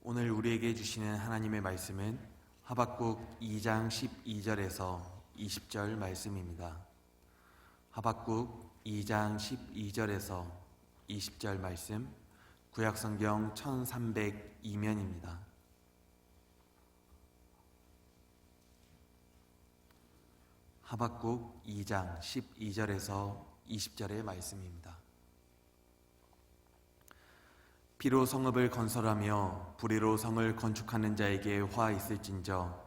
오늘 우리에게 주시는 하나님의 말씀은 하박국 2장 12절에서 20절 말씀입니다. 하박국 2장 12절에서 20절 말씀, 구약성경 1302면입니다. 하박국 2장 12절에서 20절의 말씀입니다. 피로 성읍을 건설하며 불의로 성을 건축하는 자에게 화 있을진저,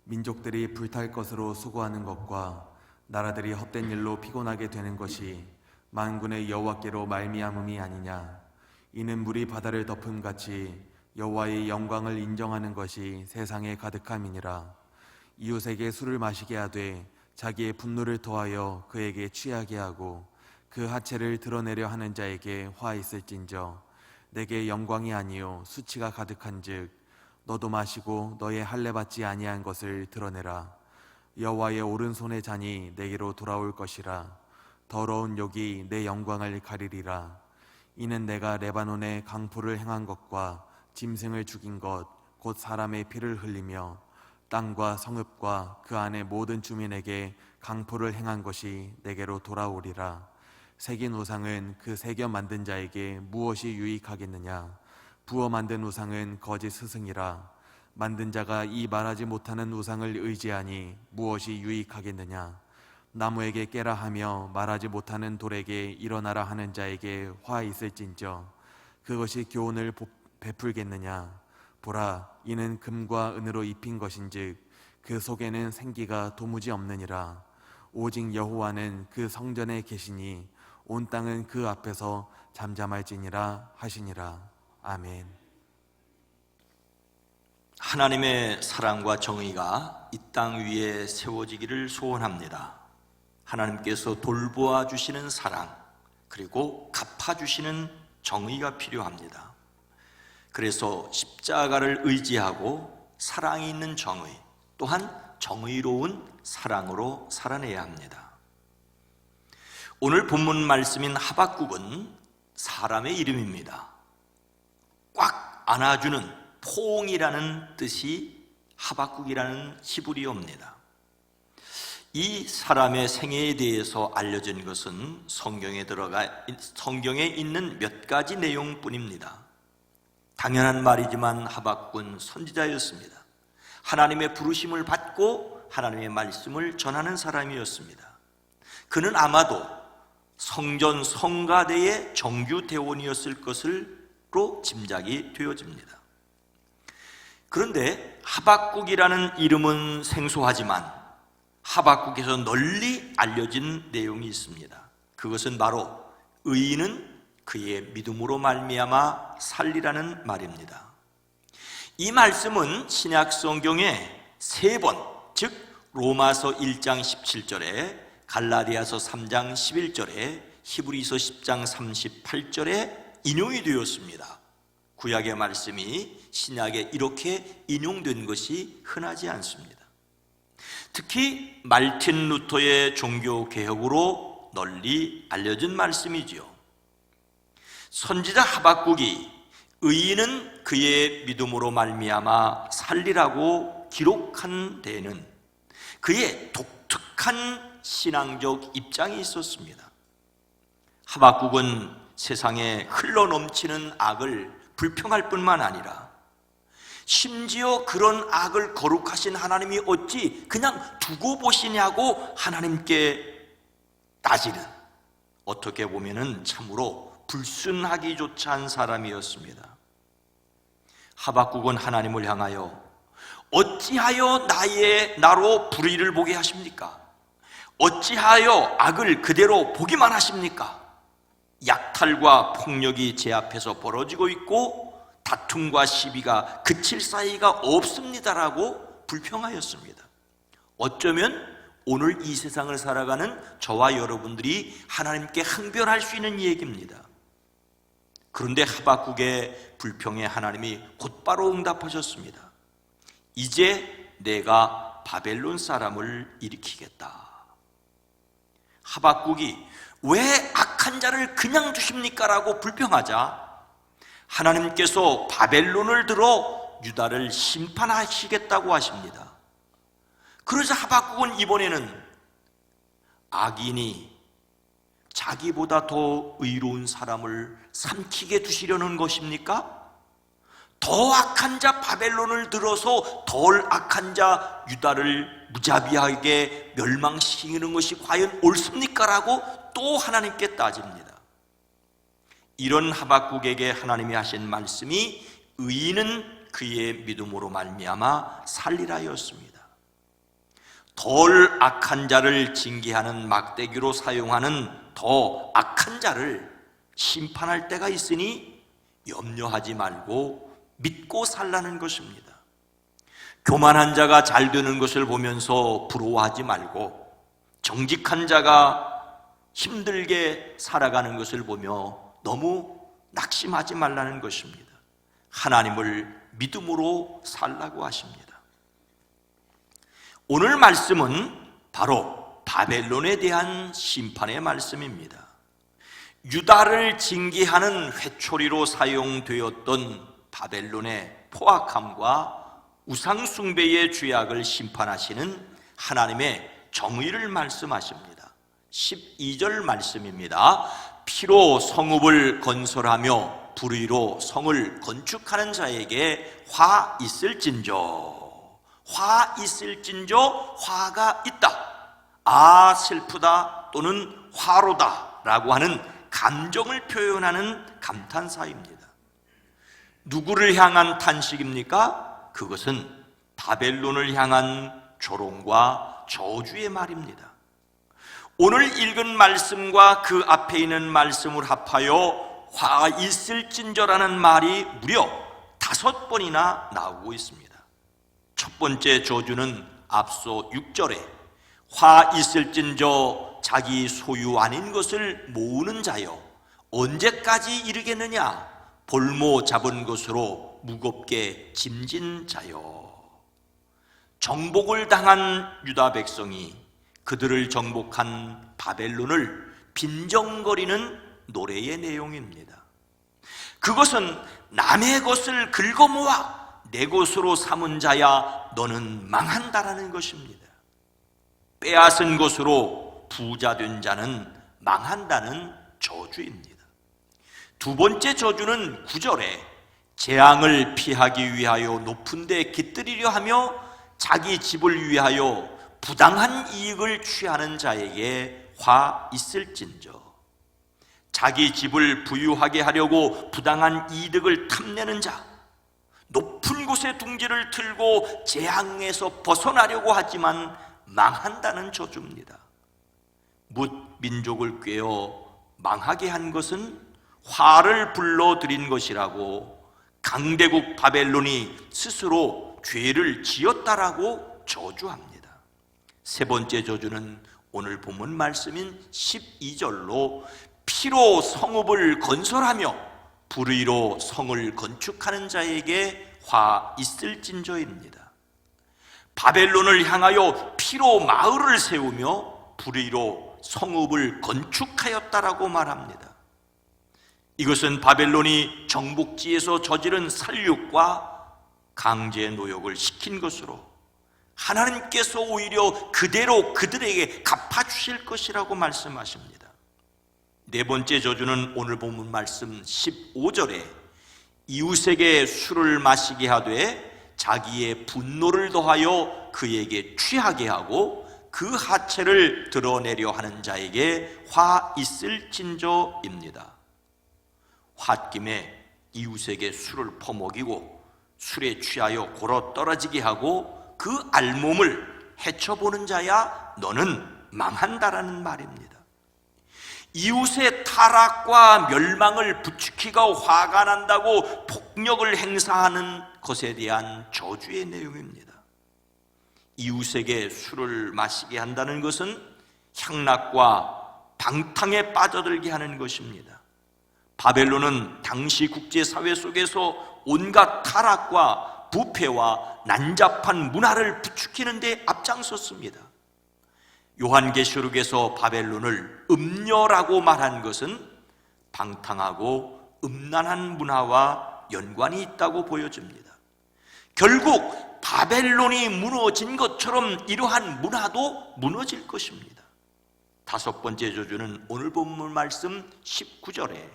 민족들이 불탈 것으로 수고하는 것과 나라들이 헛된 일로 피곤하게 되는 것이 만군의 여호와께로 말미암음이 아니냐. 이는 물이 바다를 덮음같이 여호와의 영광을 인정하는 것이 세상에 가득함이니라. 이웃에게 술을 마시게 하되 자기의 분노를 더하여 그에게 취하게 하고 그 하체를 드러내려 하는 자에게 화 있을진저, 내게 영광이 아니요 수치가 가득한즉 너도 마시고 너의 할례 받지 아니한 것을 드러내라. 여호와의 오른손의 잔이 내게로 돌아올 것이라. 더러운 욕이 내 영광을 가리리라. 이는 내가 레바논에 강포를 행한 것과 짐승을 죽인 것 곧 사람의 피를 흘리며 땅과 성읍과 그 안의 모든 주민에게 강포를 행한 것이 내게로 돌아오리라. 새긴 우상은 그 새겨 만든 자에게 무엇이 유익하겠느냐. 부어 만든 우상은 거짓 스승이라. 만든 자가 이 말하지 못하는 우상을 의지하니 무엇이 유익하겠느냐. 나무에게 깨라 하며 말하지 못하는 돌에게 일어나라 하는 자에게 화 있을진저, 그것이 교훈을 베풀겠느냐. 보라, 이는 금과 은으로 입힌 것인즉 그 속에는 생기가 도무지 없느니라. 오직 여호와는 그 성전에 계시니 온 땅은 그 앞에서 잠잠할지니라 하시니라. 아멘. 하나님의 사랑과 정의가 이 땅 위에 세워지기를 소원합니다. 하나님께서 돌보아 주시는 사랑, 그리고 갚아주시는 정의가 필요합니다. 그래서 십자가를 의지하고 사랑이 있는 정의, 또한 정의로운 사랑으로 살아내야 합니다. 오늘 본문 말씀인 하박국은 사람의 이름입니다. 꽉 안아주는 포옹이라는 뜻이 하박국이라는 히브리어입니다. 이 사람의 생애에 대해서 알려진 것은 성경에 있는 몇 가지 내용뿐입니다. 당연한 말이지만 하박국은 선지자였습니다. 하나님의 부르심을 받고 하나님의 말씀을 전하는 사람이었습니다. 그는 아마도 성전 성가대의 정규 대원이었을 것으로 짐작이 되어집니다. 그런데 하박국이라는 이름은 생소하지만 하박국에서 널리 알려진 내용이 있습니다. 그것은 바로 의인은 그의 믿음으로 말미암아 살리라는 말입니다. 이 말씀은 신약 성경에 3번, 즉 로마서 1장 17절에, 갈라디아서 3장 11절에, 히브리서 10장 38절에 인용이 되었습니다. 구약의 말씀이 신약에 이렇게 인용된 것이 흔하지 않습니다. 특히 말틴 루터의 종교개혁으로 널리 알려진 말씀이지요. 선지자 하박국이 의인은 그의 믿음으로 말미암아 살리라고 기록한 데에는 그의 독특한 신앙적 입장이 있었습니다. 하박국은 세상에 흘러넘치는 악을 불평할 뿐만 아니라 심지어 그런 악을 거룩하신 하나님이 어찌 그냥 두고 보시냐고 하나님께 따지는, 어떻게 보면은 참으로 불순하기조차 한 사람이었습니다. 하박국은 하나님을 향하여 어찌하여 나로 불의를 보게 하십니까? 어찌하여 악을 그대로 보기만 하십니까? 약탈과 폭력이 제 앞에서 벌어지고 있고 다툼과 시비가 그칠 사이가 없습니다라고 불평하였습니다. 어쩌면 오늘 이 세상을 살아가는 저와 여러분들이 하나님께 항변할 수 있는 얘기입니다. 그런데 하박국의 불평에 하나님이 곧바로 응답하셨습니다. 이제 내가 바벨론 사람을 일으키겠다. 하박국이 왜 악한 자를 그냥 두십니까? 라고 불평하자 하나님께서 바벨론을 들어 유다를 심판하시겠다고 하십니다. 그러자 하박국은 이번에는 악인이 자기보다 더 의로운 사람을 삼키게 두시려는 것입니까? 더 악한 자 바벨론을 들어서 덜 악한 자 유다를 무자비하게 멸망시키는 것이 과연 옳습니까? 라고 또 하나님께 따집니다. 이런 하박국에게 하나님이 하신 말씀이 의인은 그의 믿음으로 말미암아 살리라였습니다. 덜 악한 자를 징계하는 막대기로 사용하는 더 악한 자를 심판할 때가 있으니 염려하지 말고 믿고 살라는 것입니다. 교만한 자가 잘 되는 것을 보면서 부러워하지 말고 정직한 자가 힘들게 살아가는 것을 보며 너무 낙심하지 말라는 것입니다. 하나님을 믿음으로 살라고 하십니다. 오늘 말씀은 바로 바벨론에 대한 심판의 말씀입니다. 유다를 징계하는 회초리로 사용되었던 바벨론의 포악함과 우상숭배의 죄악을 심판하시는 하나님의 정의를 말씀하십니다. 12절 말씀입니다. 피로 성읍을 건설하며 불의로 성을 건축하는 자에게 화 있을진저. 화 있을진저, 화가 있다. 아 슬프다 또는 화로다 라고 하는 감정을 표현하는 감탄사입니다. 누구를 향한 탄식입니까? 그것은 바벨론을 향한 조롱과 저주의 말입니다. 오늘 읽은 말씀과 그 앞에 있는 말씀을 합하여 화 있을진저라는 말이 무려 5번이나 나오고 있습니다. 첫 번째 저주는 앞서 6절에 화 있을진저 자기 소유 아닌 것을 모으는 자여 언제까지 이르겠느냐 볼모 잡은 것으로 무겁게 짐진 자여. 정복을 당한 유다 백성이 그들을 정복한 바벨론을 빈정거리는 노래의 내용입니다. 그것은 남의 것을 긁어모아 내 것으로 삼은 자야 너는 망한다라는 것입니다. 빼앗은 것으로 부자 된 자는 망한다는 저주입니다. 두 번째 저주는 9절에 재앙을 피하기 위하여 높은 데 깃들이려 하며 자기 집을 위하여 부당한 이익을 취하는 자에게 화 있을진저. 자기 집을 부유하게 하려고 부당한 이득을 탐내는 자, 높은 곳에 둥지를 틀고 재앙에서 벗어나려고 하지만 망한다는 저주입니다. 뭇 민족을 꾀어 망하게 한 것은 화를 불러들인 것이라고 강대국 바벨론이 스스로 죄를 지었다라고 저주합니다. 세 번째 저주는 오늘 본문 말씀인 12절로 피로 성읍을 건설하며 불의로 성을 건축하는 자에게 화 있을진저입니다. 바벨론을 향하여 피로 마을을 세우며 불의로 성읍을 건축하였다라고 말합니다. 이것은 바벨론이 정복지에서 저지른 살육과 강제 노역을 시킨 것으로 하나님께서 오히려 그대로 그들에게 갚아주실 것이라고 말씀하십니다. 네 번째 저주는 오늘 본문 말씀 15절에 이웃에게 술을 마시게 하되 자기의 분노를 더하여 그에게 취하게 하고 그 하체를 드러내려 하는 자에게 화 있을진저입니다. 홧김에 이웃에게 술을 퍼먹이고 술에 취하여 골어 떨어지게 하고 그 알몸을 헤쳐보는 자야 너는 망한다라는 말입니다. 이웃의 타락과 멸망을 부추기고 화가 난다고 폭력을 행사하는 것에 대한 저주의 내용입니다. 이웃에게 술을 마시게 한다는 것은 향락과 방탕에 빠져들게 하는 것입니다. 바벨론은 당시 국제사회 속에서 온갖 타락과 부패와 난잡한 문화를 부추기는 데 앞장섰습니다. 요한계시록에서 바벨론을 음녀라고 말한 것은 방탕하고 음란한 문화와 연관이 있다고 보여집니다. 결국 바벨론이 무너진 것처럼 이러한 문화도 무너질 것입니다. 다섯 번째 저주는 오늘 본문 말씀 19절에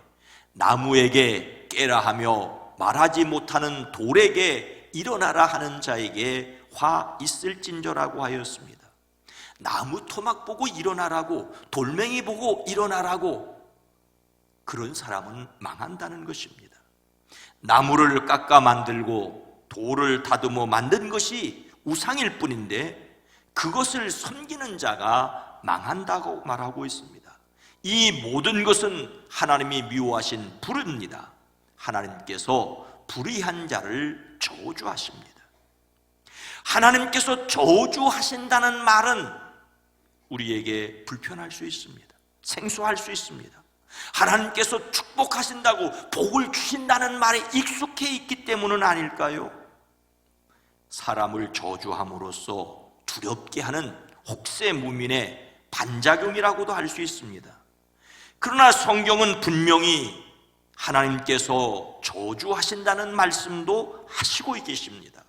나무에게 깨라 하며 말하지 못하는 돌에게 일어나라 하는 자에게 화 있을진저라고 하였습니다. 나무 토막 보고 일어나라고, 돌멩이 보고 일어나라고, 그런 사람은 망한다는 것입니다. 나무를 깎아 만들고 돌을 다듬어 만든 것이 우상일 뿐인데 그것을 섬기는 자가 망한다고 말하고 있습니다. 이 모든 것은 하나님이 미워하신 불입니다. 하나님께서 불의한 자를 저주하십니다. 하나님께서 저주하신다는 말은 우리에게 불편할 수 있습니다. 생소할 수 있습니다. 하나님께서 축복하신다고, 복을 주신다는 말에 익숙해 있기 때문은 아닐까요? 사람을 저주함으로써 두렵게 하는 혹세무민의 반작용이라고도 할 수 있습니다. 그러나 성경은 분명히 하나님께서 저주하신다는 말씀도 하시고 계십니다.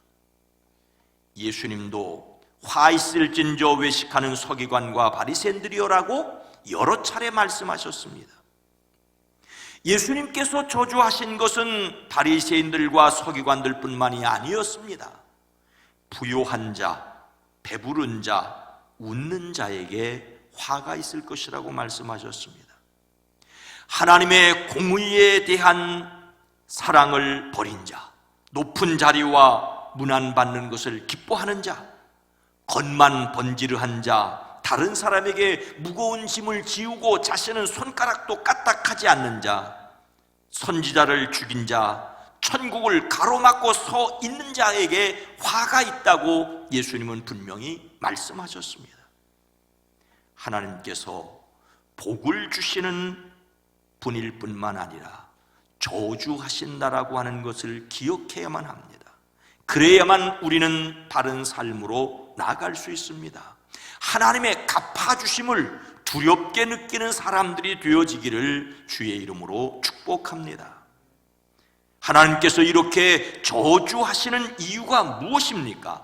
예수님도 화 있을진저 외식하는 서기관과 바리새인들이여라고 여러 차례 말씀하셨습니다. 예수님께서 저주하신 것은 바리새인들과 서기관들 뿐만이 아니었습니다. 부요한 자, 배부른 자, 웃는 자에게 화가 있을 것이라고 말씀하셨습니다. 하나님의 공의에 대한 사랑을 버린 자, 높은 자리와 문안받는 것을 기뻐하는 자, 겉만 번지르한 자, 다른 사람에게 무거운 짐을 지우고 자신은 손가락도 까딱하지 않는 자, 선지자를 죽인 자, 천국을 가로막고 서 있는 자에게 화가 있다고 예수님은 분명히 말씀하셨습니다. 하나님께서 복을 주시는 분일 뿐만 아니라 저주하신다라고 하는 것을 기억해야만 합니다. 그래야만 우리는 바른 삶으로 나아갈 수 있습니다. 하나님의 갚아주심을 두렵게 느끼는 사람들이 되어지기를 주의 이름으로 축복합니다. 하나님께서 이렇게 저주하시는 이유가 무엇입니까?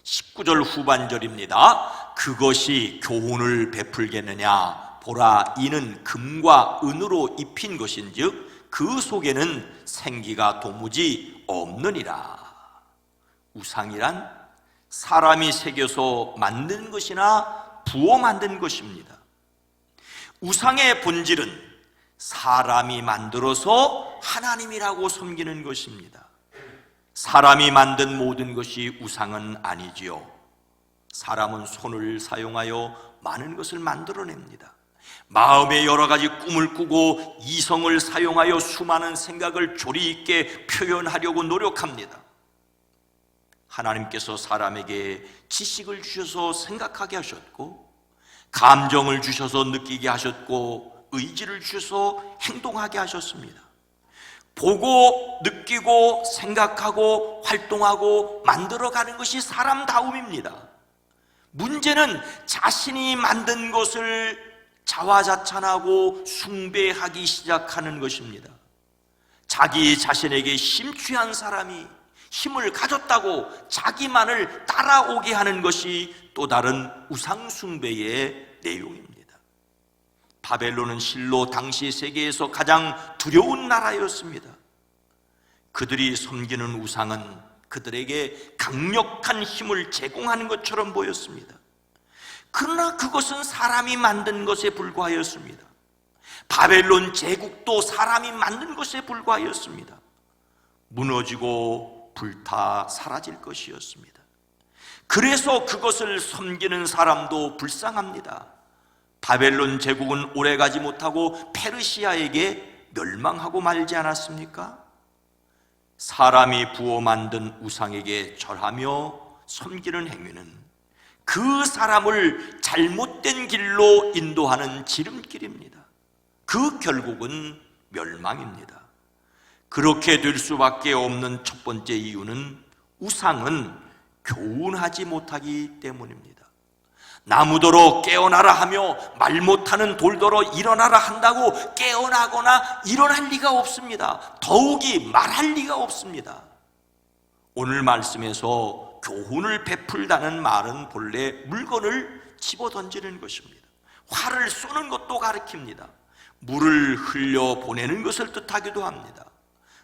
19절 후반절입니다. 그것이 교훈을 베풀겠느냐? 보라, 이는 금과 은으로 입힌 것인즉 그 속에는 생기가 도무지 없느니라. 우상이란 사람이 새겨서 만든 것이나 부어 만든 것입니다. 우상의 본질은 사람이 만들어서 하나님이라고 섬기는 것입니다. 사람이 만든 모든 것이 우상은 아니지요. 사람은 손을 사용하여 많은 것을 만들어냅니다. 마음에 여러 가지 꿈을 꾸고 이성을 사용하여 수많은 생각을 조리 있게 표현하려고 노력합니다. 하나님께서 사람에게 지식을 주셔서 생각하게 하셨고, 감정을 주셔서 느끼게 하셨고, 의지를 주셔서 행동하게 하셨습니다. 보고 느끼고 생각하고 활동하고 만들어가는 것이 사람다움입니다. 문제는 자신이 만든 것을 자화자찬하고 숭배하기 시작하는 것입니다. 자기 자신에게 심취한 사람이 힘을 가졌다고 자기만을 따라오게 하는 것이 또 다른 우상숭배의 내용입니다. 바벨론은 실로 당시 세계에서 가장 두려운 나라였습니다. 그들이 섬기는 우상은 그들에게 강력한 힘을 제공하는 것처럼 보였습니다. 그러나 그것은 사람이 만든 것에 불과하였습니다. 바벨론 제국도 사람이 만든 것에 불과하였습니다. 무너지고 불타 사라질 것이었습니다. 그래서 그것을 섬기는 사람도 불쌍합니다. 바벨론 제국은 오래가지 못하고 페르시아에게 멸망하고 말지 않았습니까? 사람이 부어 만든 우상에게 절하며 섬기는 행위는 그 사람을 잘못된 길로 인도하는 지름길입니다. 그 결국은 멸망입니다. 그렇게 될 수밖에 없는 첫 번째 이유는 우상은 교훈하지 못하기 때문입니다. 나무더러 깨어나라 하며 말 못하는 돌더러 일어나라 한다고 깨어나거나 일어날 리가 없습니다. 더욱이 말할 리가 없습니다. 오늘 말씀에서 교훈을 베풀다는 말은 본래 물건을 집어던지는 것입니다. 활을 쏘는 것도 가리킵니다. 물을 흘려 보내는 것을 뜻하기도 합니다.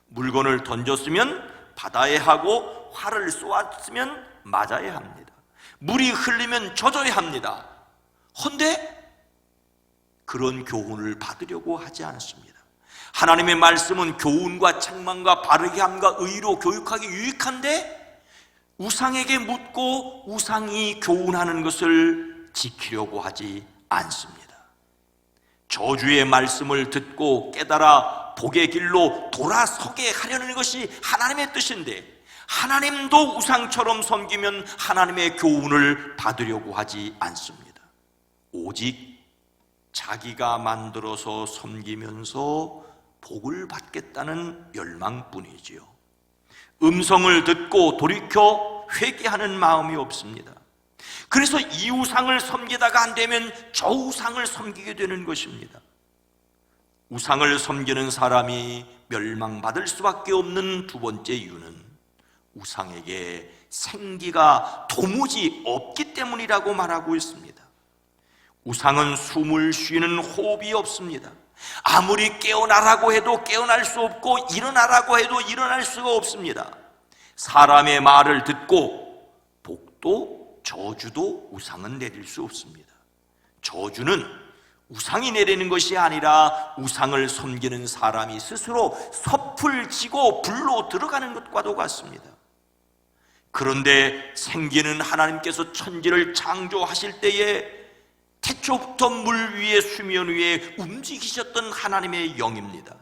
물건을 던졌으면 받아야 하고 활을 쏘았으면 맞아야 합니다. 물이 흘리면 젖어야 합니다. 헌데 그런 교훈을 받으려고 하지 않습니다. 하나님의 말씀은 교훈과 책망과 바르게 함과 의로 교육하기 유익한데 우상에게 묻고 우상이 교훈하는 것을 지키려고 하지 않습니다. 저주의 말씀을 듣고 깨달아 복의 길로 돌아서게 하려는 것이 하나님의 뜻인데 하나님도 우상처럼 섬기면 하나님의 교훈을 받으려고 하지 않습니다. 오직 자기가 만들어서 섬기면서 복을 받겠다는 열망뿐이지요. 음성을 듣고 돌이켜 회개하는 마음이 없습니다. 그래서 이 우상을 섬기다가 안 되면 저 우상을 섬기게 되는 것입니다. 우상을 섬기는 사람이 멸망받을 수밖에 없는 두 번째 이유는 우상에게 생기가 도무지 없기 때문이라고 말하고 있습니다. 우상은 숨을 쉬는 호흡이 없습니다. 아무리 깨어나라고 해도 깨어날 수 없고 일어나라고 해도 일어날 수가 없습니다. 사람의 말을 듣고 복도 저주도 우상은 내릴 수 없습니다. 저주는 우상이 내리는 것이 아니라 우상을 섬기는 사람이 스스로 섭을 지고 불로 들어가는 것과도 같습니다. 그런데 생기는 하나님께서 천지를 창조하실 때에 태초부터 물 위에 수면 위에 움직이셨던 하나님의 영입니다.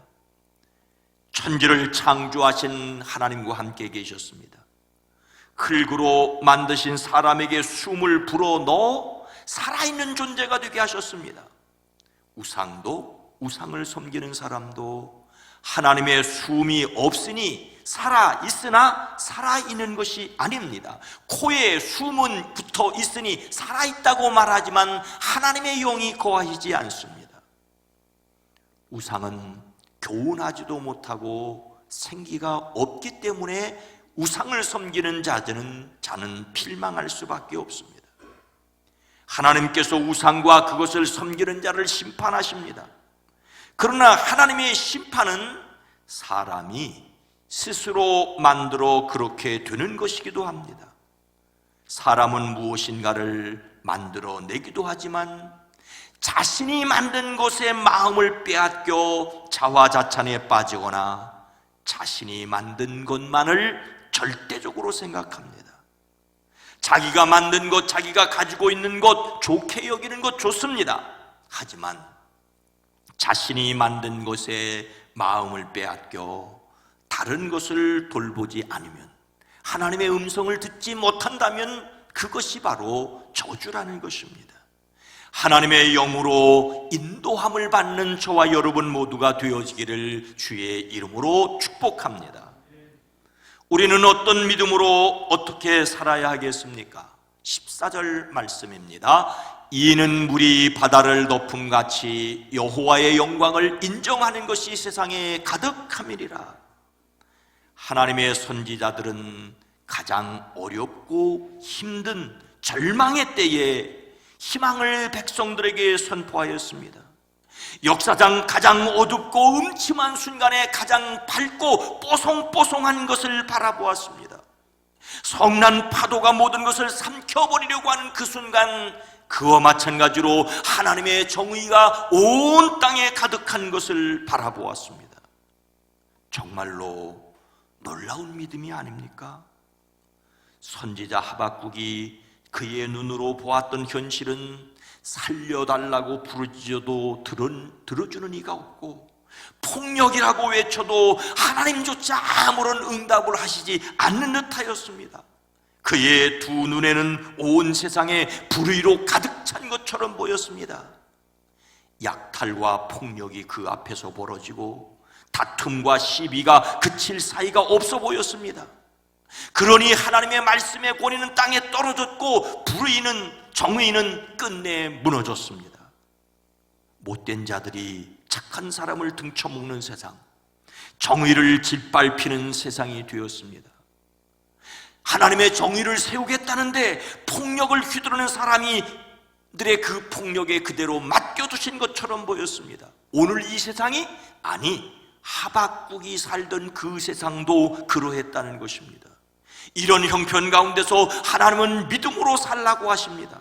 천지를 창조하신 하나님과 함께 계셨습니다. 흙으로 만드신 사람에게 숨을 불어 넣어 살아있는 존재가 되게 하셨습니다. 우상도 우상을 섬기는 사람도 하나님의 숨이 없으니 살아있으나 살아있는 것이 아닙니다. 코에 숨은 붙어 있으니 살아있다고 말하지만 하나님의 영이 거하시지 않습니다. 우상은 교훈하지도 못하고 생기가 없기 때문에 우상을 섬기는 자는 필망할 수밖에 없습니다. 하나님께서 우상과 그것을 섬기는 자를 심판하십니다. 그러나 하나님의 심판은 사람이 스스로 만들어 그렇게 되는 것이기도 합니다. 사람은 무엇인가를 만들어 내기도 하지만 자신이 만든 것에 마음을 빼앗겨 자화자찬에 빠지거나 자신이 만든 것만을 절대적으로 생각합니다. 자기가 만든 것, 자기가 가지고 있는 것, 좋게 여기는 것 좋습니다. 하지만 자신이 만든 것에 마음을 빼앗겨 다른 것을 돌보지 않으면, 하나님의 음성을 듣지 못한다면 그것이 바로 저주라는 것입니다. 하나님의 영으로 인도함을 받는 저와 여러분 모두가 되어지기를 주의 이름으로 축복합니다. 우리는 어떤 믿음으로 어떻게 살아야 하겠습니까? 14절 말씀입니다. 이는 물이 바다를 덮음같이 여호와의 영광을 인정하는 것이 세상에 가득함이리라. 하나님의 선지자들은 가장 어렵고 힘든 절망의 때에 희망을 백성들에게 선포하였습니다. 역사상 가장 어둡고 음침한 순간에 가장 밝고 뽀송뽀송한 것을 바라보았습니다. 성난 파도가 모든 것을 삼켜버리려고 하는 그 순간, 그와 마찬가지로 하나님의 정의가 온 땅에 가득한 것을 바라보았습니다. 정말로 놀라운 믿음이 아닙니까? 선지자 하박국이 그의 눈으로 보았던 현실은 살려달라고 부르짖어도 들어주는 이가 없고, 폭력이라고 외쳐도 하나님조차 아무런 응답을 하시지 않는 듯하였습니다. 그의 두 눈에는 온 세상에 불의로 가득 찬 것처럼 보였습니다. 약탈과 폭력이 그 앞에서 벌어지고 다툼과 시비가 그칠 사이가 없어 보였습니다. 그러니 하나님의 말씀의 권위는 땅에 떨어졌고 정의는 끝내 무너졌습니다. 못된 자들이 착한 사람을 등쳐먹는 세상, 정의를 짓밟히는 세상이 되었습니다. 하나님의 정의를 세우겠다는데 폭력을 휘두르는 사람들의 그 폭력에 그대로 맡겨두신 것처럼 보였습니다. 오늘 이 세상이, 아니 하박국이 살던 그 세상도 그러했다는 것입니다. 이런 형편 가운데서 하나님은 믿음으로 살라고 하십니다.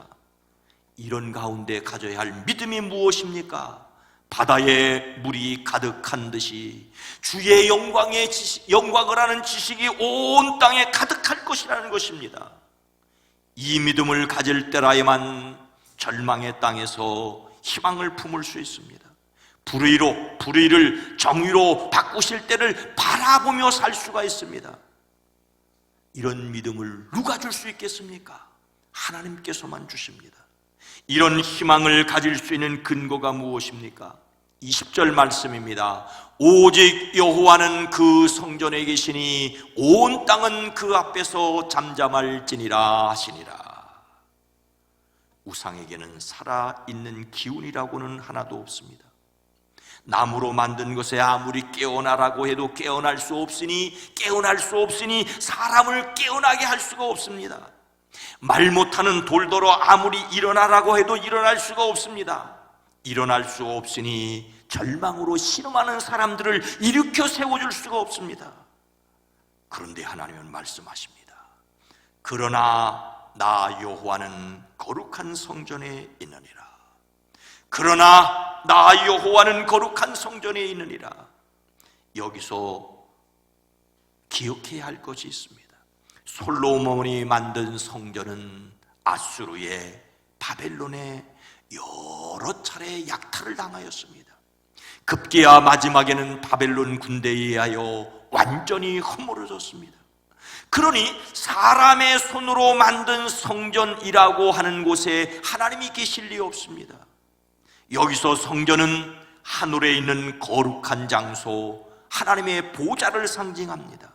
이런 가운데 가져야 할 믿음이 무엇입니까? 바다에 물이 가득한 듯이 주의 영광을 아는 지식이 온 땅에 가득할 것이라는 것입니다. 이 믿음을 가질 때라야만 절망의 땅에서 희망을 품을 수 있습니다. 불의를 정의로 바꾸실 때를 바라보며 살 수가 있습니다. 이런 믿음을 누가 줄 수 있겠습니까? 하나님께서만 주십니다. 이런 희망을 가질 수 있는 근거가 무엇입니까? 20절 말씀입니다. 오직 여호와는 그 성전에 계시니 온 땅은 그 앞에서 잠잠할지니라 하시니라. 우상에게는 살아있는 기운이라고는 하나도 없습니다. 나무로 만든 것에 아무리 깨어나라고 해도 깨어날 수 없으니 사람을 깨어나게 할 수가 없습니다. 말 못하는 돌더러 아무리 일어나라고 해도 일어날 수가 없습니다. 일어날 수 없으니 절망으로 신음하는 사람들을 일으켜 세워줄 수가 없습니다. 그런데 하나님은 말씀하십니다. 그러나 나 여호와는 거룩한 성전에 있느니라. 그러나 나 여호와는 거룩한 성전에 있느니라. 여기서 기억해야 할 것이 있습니다. 솔로몬이 만든 성전은 아수르의 바벨론의 여러 차례 약탈을 당하였습니다. 급기야 마지막에는 바벨론 군대에 의하여 완전히 허물어졌습니다. 그러니 사람의 손으로 만든 성전이라고 하는 곳에 하나님이 계실 리 없습니다. 여기서 성전은 하늘에 있는 거룩한 장소, 하나님의 보좌를 상징합니다.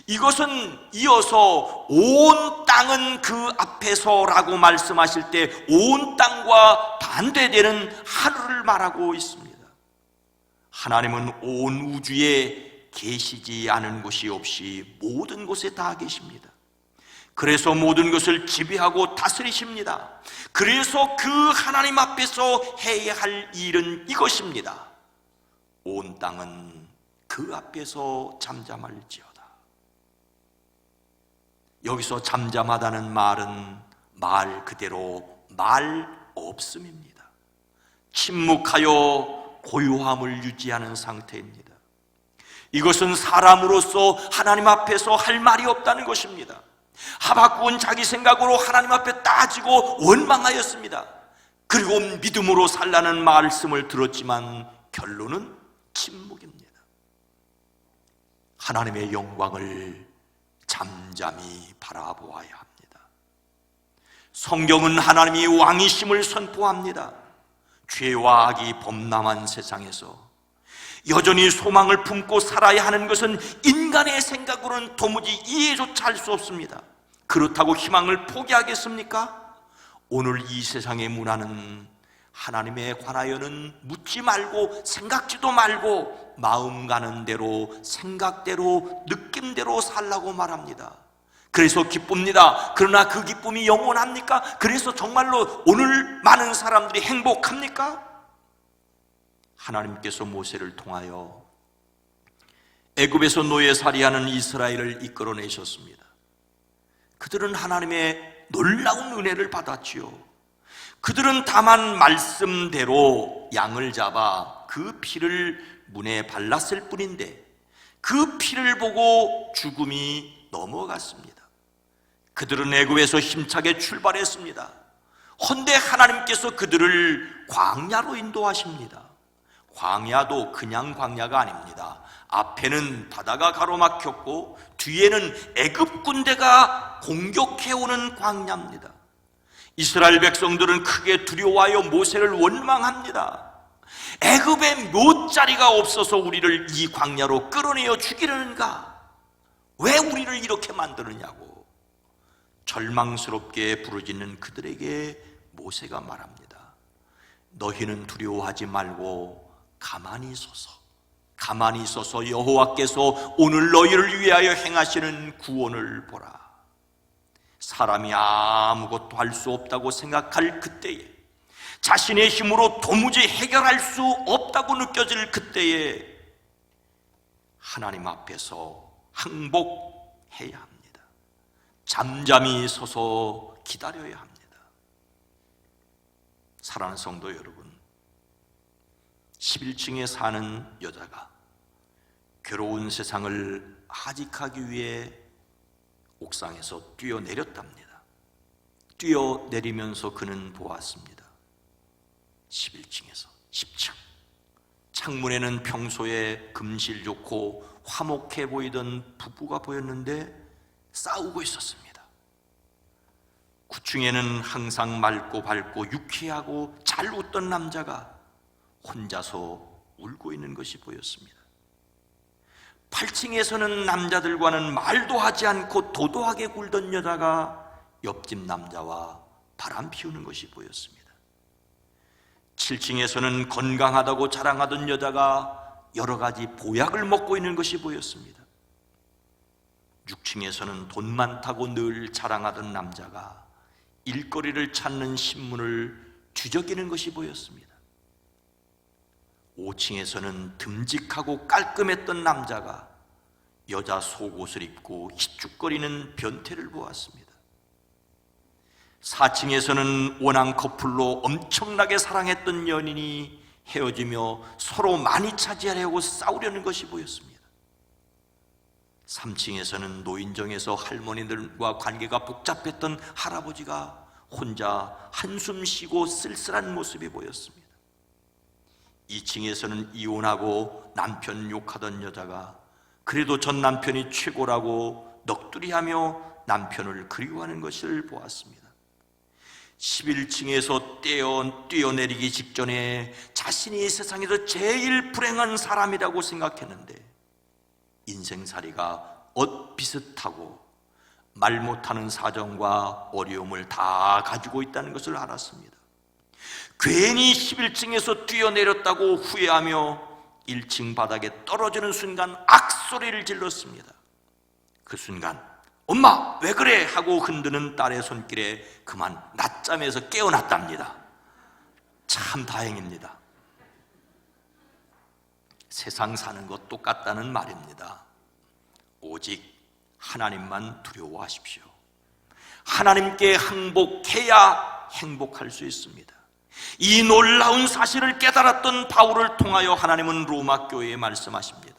이것은 이어서 온 땅은 그 앞에서라고 말씀하실 때 온 땅과 반대되는 하늘을 말하고 있습니다. 하나님은 온 우주에 계시지 않은 곳이 없이 모든 곳에 다 계십니다. 그래서 모든 것을 지배하고 다스리십니다. 그래서 그 하나님 앞에서 해야 할 일은 이것입니다. 온 땅은 그 앞에서 잠잠할지어다. 여기서 잠잠하다는 말은 말 그대로 말 없음입니다. 침묵하여 고요함을 유지하는 상태입니다. 이것은 사람으로서 하나님 앞에서 할 말이 없다는 것입니다. 하박국은 자기 생각으로 하나님 앞에 따지고 원망하였습니다. 그리고 믿음으로 살라는 말씀을 들었지만 결론은 침묵입니다. 하나님의 영광을 잠잠히 바라보아야 합니다. 성경은 하나님이 왕이심을 선포합니다. 죄와 악이 범람한 세상에서 여전히 소망을 품고 살아야 하는 것은 인간의 생각으로는 도무지 이해조차 할 수 없습니다. 그렇다고 희망을 포기하겠습니까? 오늘 이 세상의 문화는 하나님에 관하여는 묻지 말고 생각지도 말고 마음 가는 대로 생각대로 느낌대로 살라고 말합니다. 그래서 기쁩니다. 그러나 그 기쁨이 영원합니까? 그래서 정말로 오늘 많은 사람들이 행복합니까? 하나님께서 모세를 통하여 애굽에서 노예살이하는 이스라엘을 이끌어내셨습니다. 그들은 하나님의 놀라운 은혜를 받았지요. 그들은 다만 말씀대로 양을 잡아 그 피를 문에 발랐을 뿐인데 그 피를 보고 죽음이 넘어갔습니다. 그들은 애굽에서 힘차게 출발했습니다. 헌데 하나님께서 그들을 광야로 인도하십니다. 광야도 그냥 광야가 아닙니다. 앞에는 바다가 가로막혔고 뒤에는 애굽 군대가 공격해오는 광야입니다. 이스라엘 백성들은 크게 두려워하여 모세를 원망합니다. 애굽에 묘자리가 없어서 우리를 이 광야로 끌어내어 죽이려는가? 왜 우리를 이렇게 만드느냐고 절망스럽게 부르짖는 그들에게 모세가 말합니다. 너희는 두려워하지 말고 가만히 있어서 여호와께서 오늘 너희를 위하여 행하시는 구원을 보라. 사람이 아무것도 할 수 없다고 생각할 그때에, 자신의 힘으로 도무지 해결할 수 없다고 느껴질 그때에 하나님 앞에서 항복해야 합니다. 잠잠히 서서 기다려야 합니다. 사랑하는 성도 여러분, 11층에 사는 여자가 괴로운 세상을 하직하기 위해 옥상에서 뛰어내렸답니다. 뛰어내리면서 그는 보았습니다. 11층에서 10층 창문에는 평소에 금실 좋고 화목해 보이던 부부가 보였는데 싸우고 있었습니다. 9층에는 항상 맑고 밝고 유쾌하고 잘 웃던 남자가 혼자서 울고 있는 것이 보였습니다. 8층에서는 남자들과는 말도 하지 않고 도도하게 굴던 여자가 옆집 남자와 바람 피우는 것이 보였습니다. 7층에서는 건강하다고 자랑하던 여자가 여러 가지 보약을 먹고 있는 것이 보였습니다. 6층에서는 돈 많다고 늘 자랑하던 남자가 일거리를 찾는 신문을 뒤적이는 것이 보였습니다. 5층에서는 듬직하고 깔끔했던 남자가 여자 속옷을 입고 희죽거리는 변태를 보았습니다. 4층에서는 원앙 커플로 엄청나게 사랑했던 연인이 헤어지며 서로 많이 차지하려고 싸우려는 것이 보였습니다. 3층에서는 노인정에서 할머니들과 관계가 복잡했던 할아버지가 혼자 한숨 쉬고 쓸쓸한 모습이 보였습니다. 2층에서는 이혼하고 남편 욕하던 여자가 그래도 전 남편이 최고라고 넋두리하며 남편을 그리워하는 것을 보았습니다. 11층에서 뛰어내리기 직전에 자신이 세상에서 제일 불행한 사람이라고 생각했는데 인생살이가 엇비슷하고 말 못하는 사정과 어려움을 다 가지고 있다는 것을 알았습니다. 괜히 11층에서 뛰어내렸다고 후회하며 1층 바닥에 떨어지는 순간 악소리를 질렀습니다. 그 순간 엄마 왜 그래? 하고 흔드는 딸의 손길에 그만 낮잠에서 깨어났답니다. 참 다행입니다. 세상 사는 것 똑같다는 말입니다. 오직 하나님만 두려워하십시오. 하나님께 항복해야 행복할 수 있습니다. 이 놀라운 사실을 깨달았던 바울을 통하여 하나님은 로마 교회에 말씀하십니다.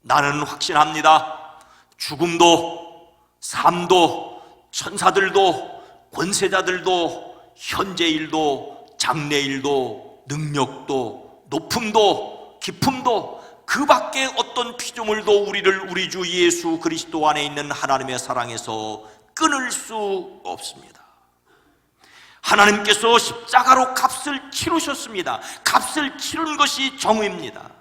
나는 확신합니다. 죽음도 삶도 천사들도 권세자들도 현재일도 장래일도 능력도 높음도 깊음도 그 밖에 어떤 피조물도 우리를 우리 주 예수 그리스도 안에 있는 하나님의 사랑에서 끊을 수 없습니다. 하나님께서 십자가로 값을 치르셨습니다. 값을 치른 것이 정의입니다.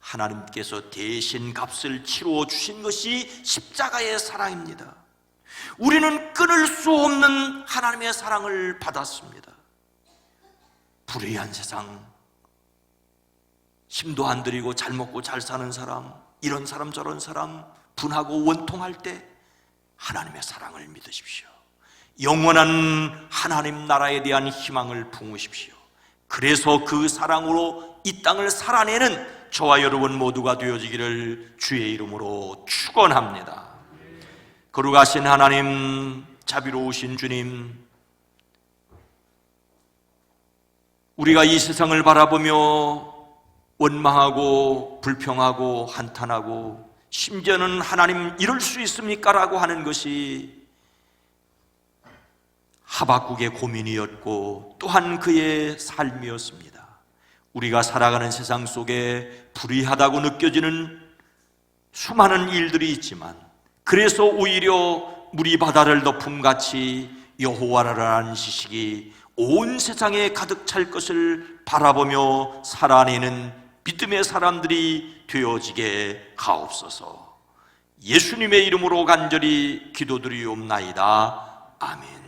하나님께서 대신 값을 치루어 주신 것이 십자가의 사랑입니다. 우리는 끊을 수 없는 하나님의 사랑을 받았습니다. 불의한 세상, 힘도 안 들이고 잘 먹고 잘 사는 사람, 이런 사람 저런 사람 분하고 원통할 때 하나님의 사랑을 믿으십시오. 영원한 하나님 나라에 대한 희망을 품으십시오. 그래서 그 사랑으로 이 땅을 살아내는 저와 여러분 모두가 되어지기를 주의 이름으로 축원합니다. 거룩하신 하나님, 자비로우신 주님, 우리가 이 세상을 바라보며 원망하고 불평하고 한탄하고 심지어는 하나님 이럴 수 있습니까? 라고 하는 것이 하박국의 고민이었고 또한 그의 삶이었습니다. 우리가 살아가는 세상 속에 불의하다고 느껴지는 수많은 일들이 있지만 그래서 오히려 물이 바다를 덮음같이 여호와라는 지식이 온 세상에 가득 찰 것을 바라보며 살아내는 믿음의 사람들이 되어지게 하옵소서. 예수님의 이름으로 간절히 기도드리옵나이다. 아멘.